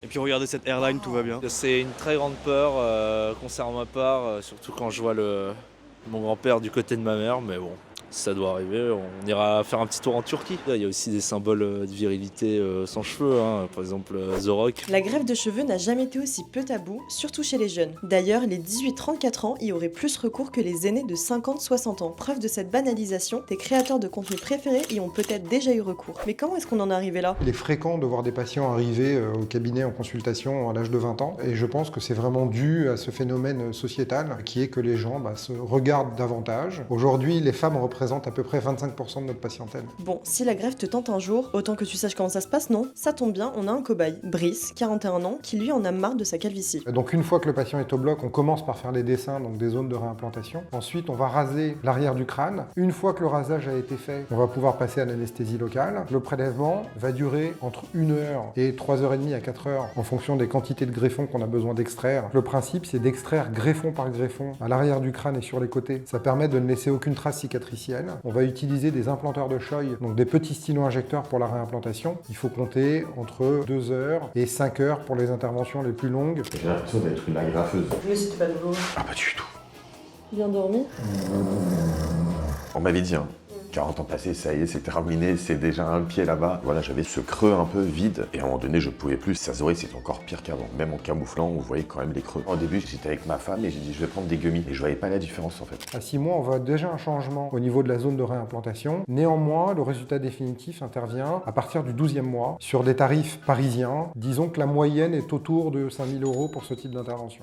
Et puis regardez cette airline, tout va bien. C'est une très grande peur concernant ma part, surtout quand je vois mon grand-père du côté de ma mère, mais bon, si ça doit arriver, on ira faire un petit tour en Turquie. Il y a aussi des symboles de virilité sans cheveux, hein, par exemple The Rock. La greffe de cheveux n'a jamais été aussi peu tabou, surtout chez les jeunes. D'ailleurs, les 18-34 ans y auraient plus recours que les aînés de 50-60 ans. Preuve de cette banalisation, tes créateurs de contenu préférés y ont peut-être déjà eu recours. Mais comment est-ce qu'on en est arrivé là? Il est fréquent de voir des patients arriver au cabinet en consultation à l'âge de 20 ans et je pense que c'est vraiment dû à ce phénomène sociétal qui est que les gens se regardent davantage. Aujourd'hui, les femmes représentent à peu près 25% de notre patientèle. Bon, si la greffe te tente un jour, autant que tu saches comment ça se passe, non? Ça tombe bien, on a un cobaye, Brice, 41 ans, qui lui en a marre de sa calvitie. Donc une fois que le patient est au bloc, on commence par faire les dessins, donc des zones de réimplantation. Ensuite, on va raser l'arrière du crâne. Une fois que le rasage a été fait, on va pouvoir passer à l'anesthésie locale. Le prélèvement va durer entre 1 heure et 3h30 à 4 heures en fonction des quantités de greffons qu'on a besoin d'extraire. Le principe, c'est d'extraire greffon par greffon à l'arrière du crâne et sur les côtés. Ça permet de ne laisser aucune trace cicatricielle. On va utiliser des implanteurs de Scheuer, donc des petits stylo-injecteurs pour la réimplantation. Il faut compter entre 2 heures et 5 heures pour les interventions les plus longues. J'ai l'impression d'être une agrafeuse. Mais c'était pas nouveau. Ah pas du tout. Bien dormi? On m'avait dit, 40 ans passés, ça y est, c'est terminé, c'est déjà un pied là-bas. Voilà, j'avais ce creux un peu vide et à un moment donné, je pouvais plus. Ça se voyait, c'était encore pire qu'avant. Même en camouflant, on voyait quand même les creux. Au début, j'étais avec ma femme et j'ai dit, je vais prendre des gummies. Et je voyais pas la différence en fait. À 6 mois, on voit déjà un changement au niveau de la zone de réimplantation. Néanmoins, le résultat définitif intervient à partir du 12e mois sur des tarifs parisiens. Disons que la moyenne est autour de 5 000 € pour ce type d'intervention.